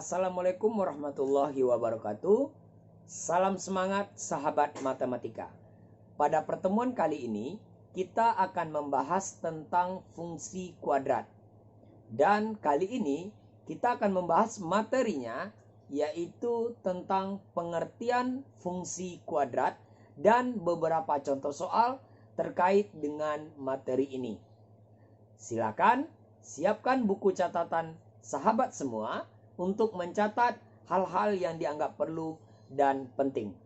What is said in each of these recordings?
Assalamualaikum warahmatullahi wabarakatuh. Salam semangat sahabat matematika. Pada pertemuan kali ini kita akan membahas tentang fungsi kuadrat. Dan kali ini kita akan membahas materinya, yaitu tentang pengertian fungsi kuadrat dan beberapa contoh soal terkait dengan materi ini. Silakan siapkan buku catatan sahabat semua untuk mencatat hal-hal yang dianggap perlu dan penting.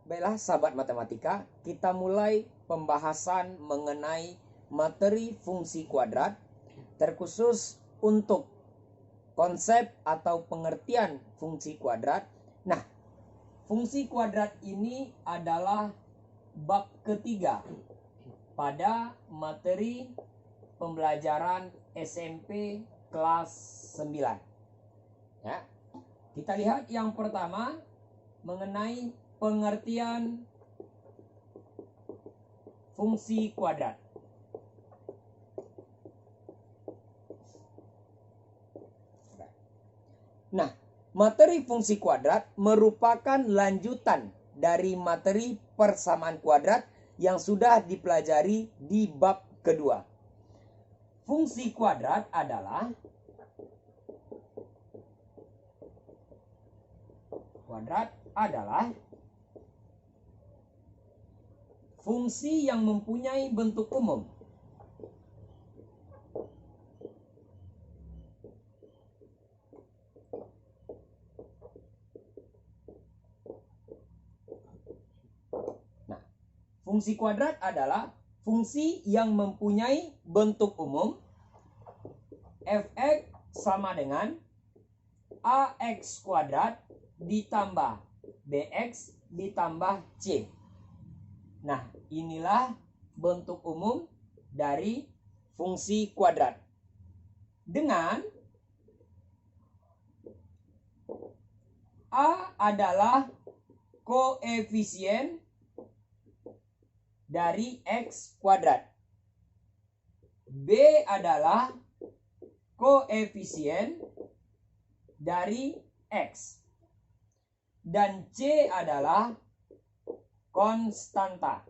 Baiklah sahabat matematika, kita mulai pembahasan mengenai materi fungsi kuadrat, terkhusus untuk konsep atau pengertian fungsi kuadrat. Nah, fungsi kuadrat ini adalah bab ketiga pada materi pembelajaran SMP kelas 9. Ya. Kita lihat yang pertama mengenai pengertian fungsi kuadrat. Nah, materi fungsi kuadrat merupakan lanjutan dari materi persamaan kuadrat yang sudah dipelajari di bab kedua. Fungsi kuadrat adalah fungsi yang mempunyai bentuk umum. Nah, fungsi kuadrat adalah fungsi yang mempunyai bentuk umum. Fx sama dengan ax kuadrat ditambah bx ditambah c. Nah, inilah bentuk umum dari fungsi kuadrat. Dengan a adalah koefisien dari x kuadrat. B adalah koefisien dari x. Dan C adalah konstanta.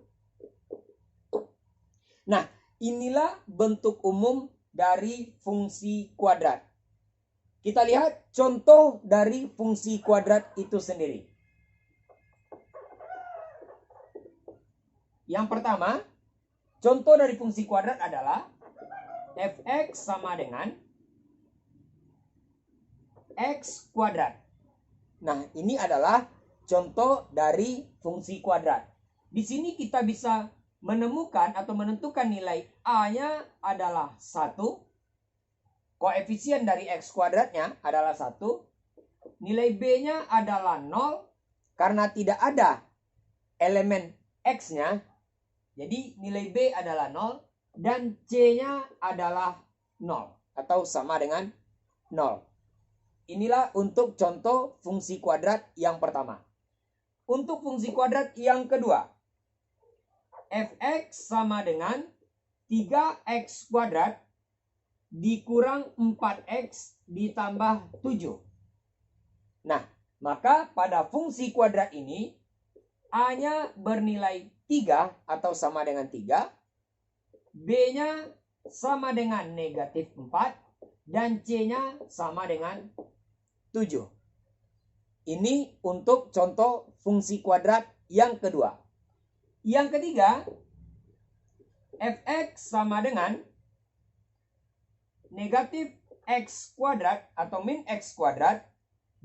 Nah, inilah bentuk umum dari fungsi kuadrat. Kita lihat contoh dari fungsi kuadrat itu sendiri. Yang pertama, contoh dari fungsi kuadrat adalah fx sama dengan x kuadrat. Nah, ini adalah contoh dari fungsi kuadrat. Di sini kita bisa menemukan atau menentukan nilai A-nya adalah 1. Koefisien dari x kuadratnya adalah 1. Nilai B-nya adalah 0 karena tidak ada elemen x-nya. Jadi nilai B adalah 0 dan C-nya adalah 0 atau sama dengan 0. Inilah untuk contoh fungsi kuadrat yang pertama. Untuk fungsi kuadrat yang kedua, fx sama dengan 3x kuadrat dikurang 4x ditambah 7. Nah, maka pada fungsi kuadrat ini A-nya bernilai 3 atau sama dengan 3, B-nya sama dengan negatif 4, dan C-nya sama dengan 7. Ini untuk contoh fungsi kuadrat yang kedua. Yang ketiga, fx sama dengan negatif x kuadrat atau min x kuadrat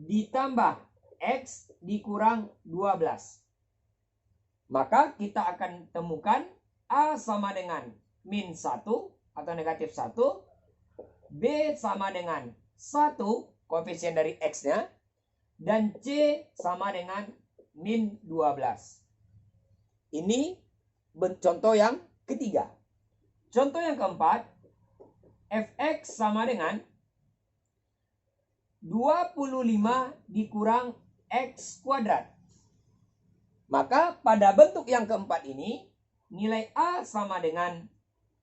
ditambah x dikurang 12. Maka kita akan temukan A sama dengan min 1 atau negatif 1, B sama dengan 1 koefisien dari x-nya, dan C sama dengan min 12. Ini contoh yang ketiga. Contoh yang keempat, fx sama dengan 25 dikurang x kuadrat. Maka pada bentuk yang keempat ini, nilai A sama dengan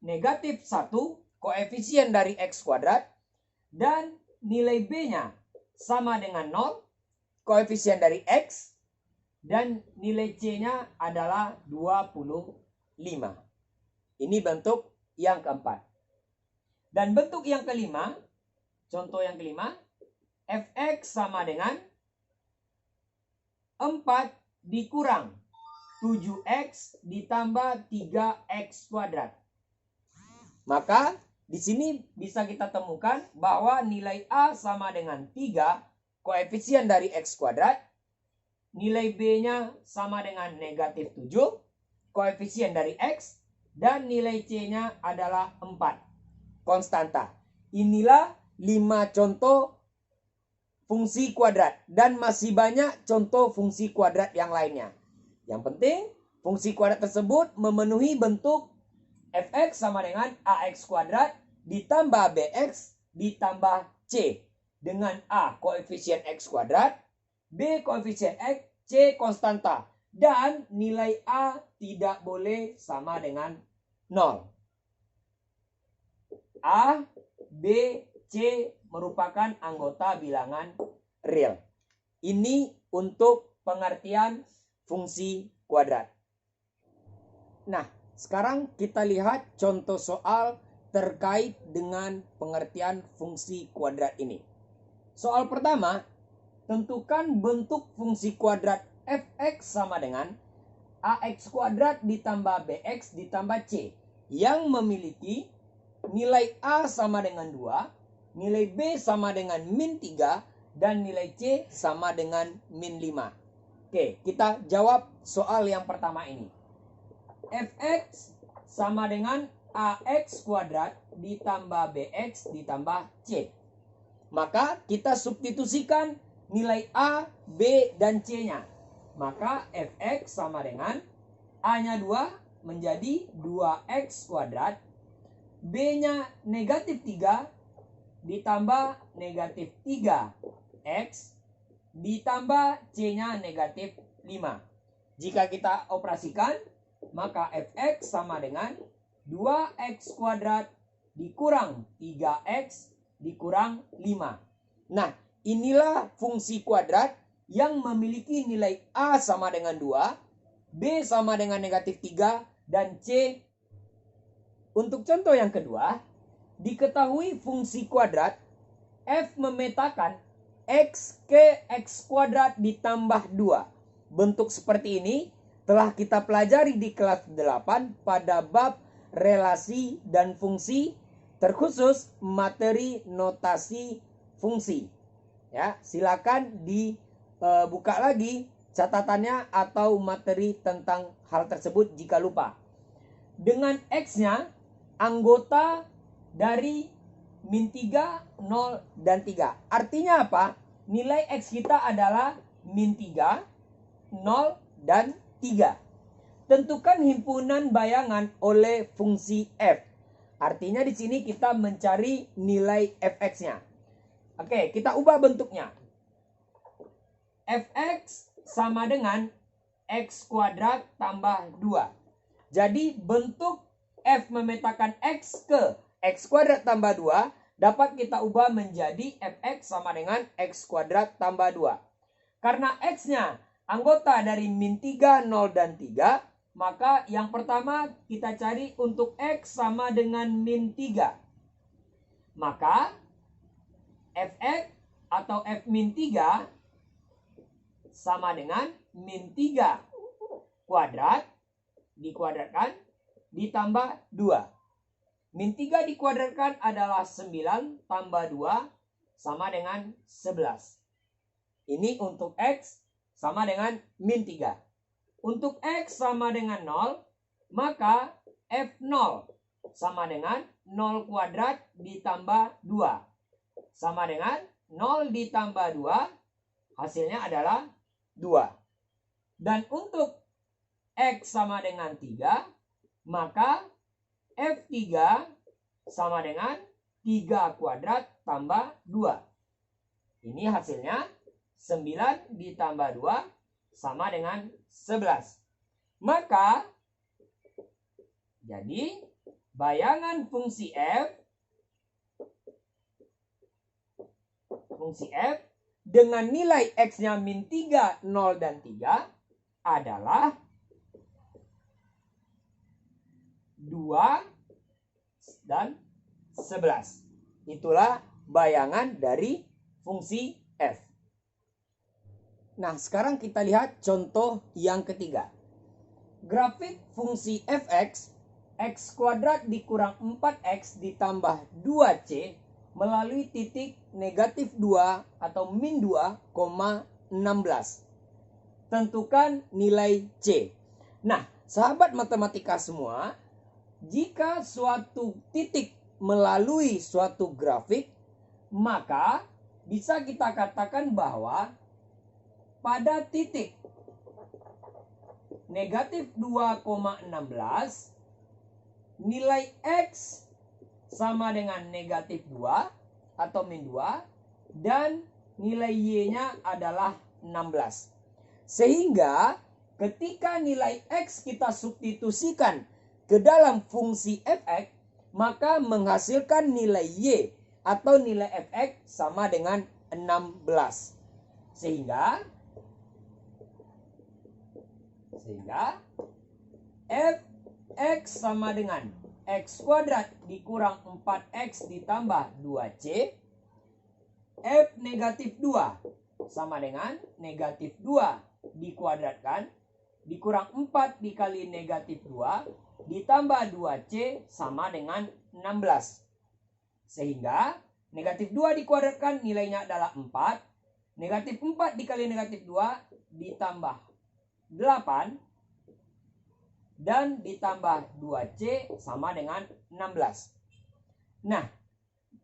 negatif 1 koefisien dari x kuadrat, dan nilai B-nya sama dengan 0, koefisien dari X, dan nilai C-nya adalah 25. Ini bentuk yang keempat. Dan bentuk yang kelima, contoh yang kelima, fx sama dengan 4 dikurang 7x ditambah 3x kuadrat. Maka di sini bisa kita temukan bahwa nilai A sama dengan 3, koefisien dari x kuadrat. Nilai B-nya sama dengan negatif 7, koefisien dari X. Dan nilai C-nya adalah 4, konstanta. Inilah 5 contoh fungsi kuadrat. Dan masih banyak contoh fungsi kuadrat yang lainnya. Yang penting, fungsi kuadrat tersebut memenuhi bentuk fx sama dengan ax kuadrat ditambah bx ditambah c. Dengan A koefisien x kuadrat, B koefisien X, C konstanta. Dan nilai A tidak boleh sama dengan 0. A, B, C merupakan anggota bilangan real. Ini untuk pengertian fungsi kuadrat. Nah, sekarang kita lihat contoh soal terkait dengan pengertian fungsi kuadrat ini. Soal pertama, tentukan bentuk fungsi kuadrat fx sama dengan ax kuadrat ditambah bx ditambah c yang memiliki nilai a sama dengan 2, nilai b sama dengan min 3, dan nilai c sama dengan min 5. Oke, kita jawab soal yang pertama ini. Fx sama dengan ax kuadrat ditambah bx ditambah c. Maka kita substitusikan nilai A, B, dan C-nya. Maka fx sama dengan A-nya 2 menjadi 2x kuadrat. B-nya negatif 3 ditambah negatif 3x ditambah C-nya negatif 5. Jika kita operasikan, maka fx sama dengan 2x kuadrat dikurang 3x dikurang 5. Nah, inilah fungsi kuadrat yang memiliki nilai A sama dengan 2, B sama dengan negatif 3, dan C. Untuk contoh yang kedua, diketahui fungsi kuadrat f memetakan x ke x kuadrat ditambah 2. Bentuk seperti ini telah kita pelajari di kelas 8 pada bab relasi dan fungsi, terkhusus materi notasi fungsi. Ya, silakan dibuka lagi catatannya atau materi tentang hal tersebut jika lupa. Dengan x-nya anggota dari min 3, 0, dan 3. Artinya apa? Nilai x kita adalah min 3, 0, dan 3. Tentukan himpunan bayangan oleh fungsi f. Artinya di sini kita mencari nilai fx-nya. Oke, kita ubah bentuknya. Fx sama dengan x kuadrat tambah 2. Jadi bentuk f memetakan x ke x kuadrat tambah 2 dapat kita ubah menjadi fx sama dengan x kuadrat tambah 2. Karena x-nya anggota dari min 3, 0, dan 3, maka yang pertama kita cari untuk x sama dengan min 3. Maka fx atau f min 3 sama dengan min 3 kuadrat dikuadratkan ditambah 2. Min 3 dikuadratkan adalah 9 tambah 2 sama dengan 11. Ini untuk x sama dengan min 3. Untuk x sama dengan 0, maka f0 sama dengan 0 kuadrat ditambah 2. Sama dengan 0 ditambah 2, hasilnya adalah 2. Dan untuk x sama dengan 3, maka f3 sama dengan 3 kuadrat tambah 2. Ini hasilnya 9 ditambah 2 sama dengan 11. Maka jadi bayangan fungsi f dengan nilai X-nya min 3, 0, dan 3 adalah 2 dan 11. Itulah bayangan dari fungsi f. Nah, sekarang kita lihat contoh yang ketiga. Grafik fungsi fx, x kuadrat dikurang 4x ditambah 2c melalui titik negatif 2 atau min 2,16. Tentukan nilai c. Nah, sahabat matematika semua, jika suatu titik melalui suatu grafik, maka bisa kita katakan bahwa pada titik negatif 2,16 nilai X sama dengan negatif 2 atau min 2 dan nilai Y-nya adalah 16. Sehingga ketika nilai X kita substitusikan ke dalam fungsi fx, maka menghasilkan nilai Y atau nilai fx sama dengan 16. Sehingga fx sama dengan x kuadrat dikurang 4x ditambah 2c. F negatif 2 sama dengan negatif 2 dikuadratkan dikurang 4 dikali negatif 2 ditambah 2c sama dengan 16. Sehingga negatif 2 dikuadratkan nilainya adalah 4. Negatif 4 dikali negatif 2 ditambah 8 dan ditambah 2c sama dengan 16. Nah,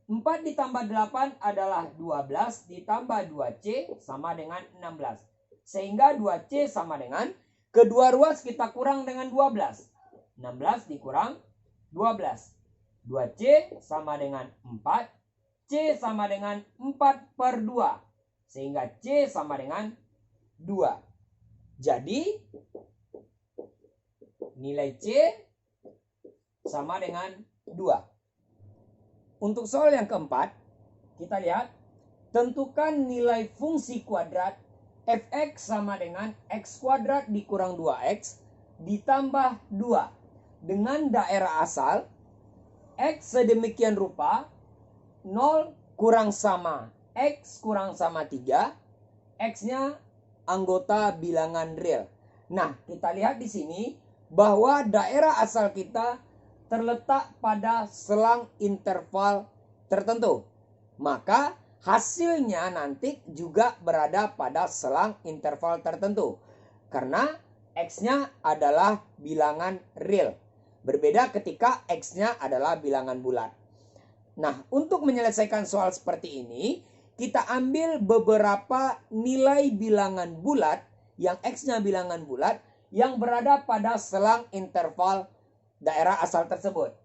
4 ditambah 8 adalah 12 ditambah 2c sama dengan 16. Sehingga 2c sama dengan kedua ruas kita kurang dengan 12. 16 dikurang 12. 2c sama dengan 4. C sama dengan 4/2. Sehingga C sama dengan 2. Jadi nilai C sama dengan 2. Untuk soal yang keempat, kita lihat. Tentukan nilai fungsi kuadrat fx sama dengan x kuadrat dikurang 2x ditambah 2 dengan daerah asal x sedemikian rupa 0 kurang sama x kurang sama 3, x-nya anggota bilangan real. Nah, kita lihat di sini bahwa daerah asal kita terletak pada selang interval tertentu. Maka hasilnya nanti juga berada pada selang interval tertentu. Karena x-nya adalah bilangan real. Berbeda ketika x-nya adalah bilangan bulat. Nah, untuk menyelesaikan soal seperti ini, kita ambil beberapa nilai bilangan bulat yang x-nya bilangan bulat yang berada pada selang interval daerah asal tersebut.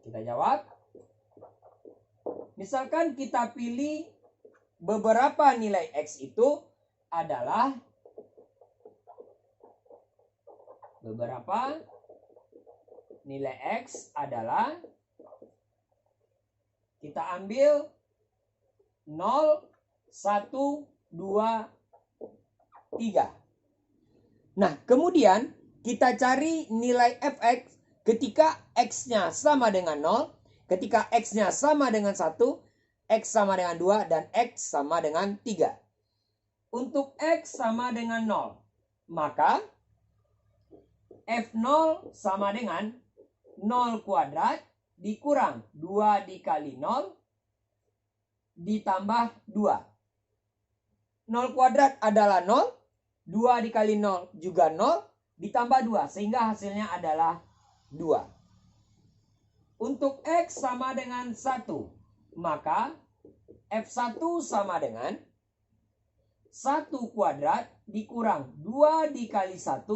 Kita jawab. Misalkan kita pilih beberapa nilai x itu adalah kita ambil 0, 1, 2, 3. Nah, kemudian kita cari nilai fx ketika x-nya sama dengan 0, ketika x-nya sama dengan 1, x sama dengan 2, dan x sama dengan 3. Untuk x sama dengan 0, maka f0 sama dengan 0 kuadrat dikurang 2 dikali 0 ditambah 2. 0 kuadrat adalah 0, 2 dikali 0 juga 0, ditambah 2. Sehingga hasilnya adalah 2. Untuk x sama dengan 1, maka f1 sama dengan 1 kuadrat dikurang 2 dikali 1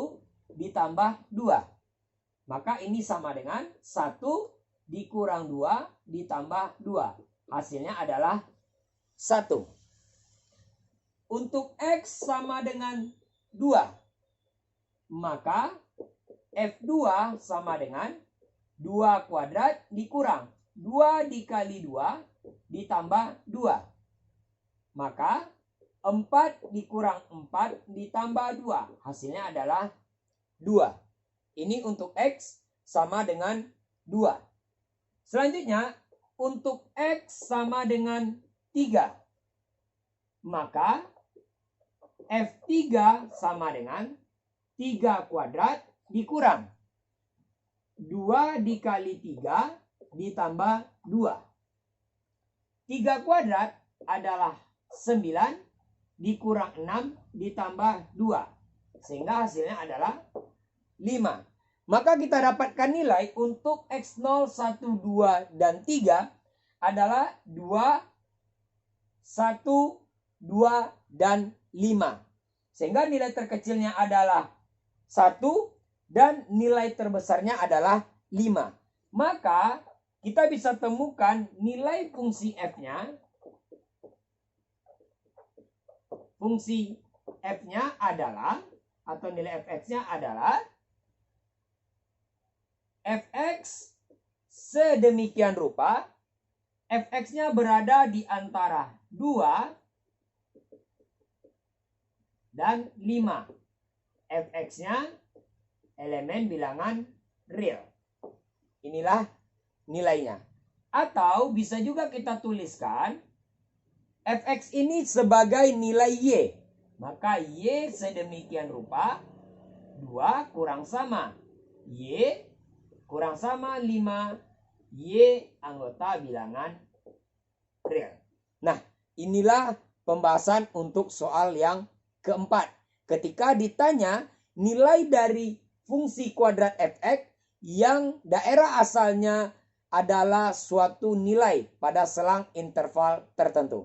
ditambah 2. Maka ini sama dengan 1 dikurang 2 ditambah 2. Hasilnya adalah 1. Untuk x sama dengan 2, maka f2 sama dengan 2 kuadrat dikurang 2 dikali 2 ditambah 2. Maka 4 dikurang 4 ditambah 2. Hasilnya adalah 2. Ini untuk X sama dengan 2. Selanjutnya, untuk X sama dengan 3. Maka F3 sama dengan 3 kuadrat dikurang 2 dikali 3 ditambah 2. 3 kuadrat adalah 9 dikurang 6 ditambah 2. Sehingga hasilnya adalah 5. Maka kita dapatkan nilai untuk X0, 1, 2, dan 3 adalah 2, 1, 2, dan 5. Sehingga nilai terkecilnya adalah 1 dan nilai terbesarnya adalah 5. Maka kita bisa temukan nilai fungsi F-nya. Fungsi F-nya adalah, atau nilai Fx-nya adalah Fx sedemikian rupa. Fx-nya berada di antara 2 dan 5. Fx-nya elemen bilangan real. Inilah nilainya. Atau bisa juga kita tuliskan Fx ini sebagai nilai Y. Maka Y sedemikian rupa 2 kurang sama Y kurang sama 5. Y anggota bilangan real. Nah, inilah pembahasan untuk soal yang keempat. Ketika ditanya nilai dari fungsi kuadrat Fx yang daerah asalnya adalah suatu nilai pada selang interval tertentu.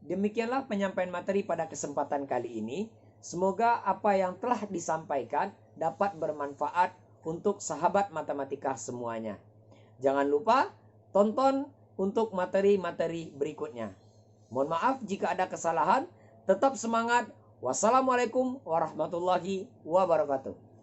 Demikianlah penyampaian materi pada kesempatan kali ini. Semoga apa yang telah disampaikan dapat bermanfaat untuk sahabat matematika semuanya. Jangan lupa tonton untuk materi-materi berikutnya. Mohon maaf jika ada kesalahan. Tetap semangat. Wassalamualaikum warahmatullahi wabarakatuh.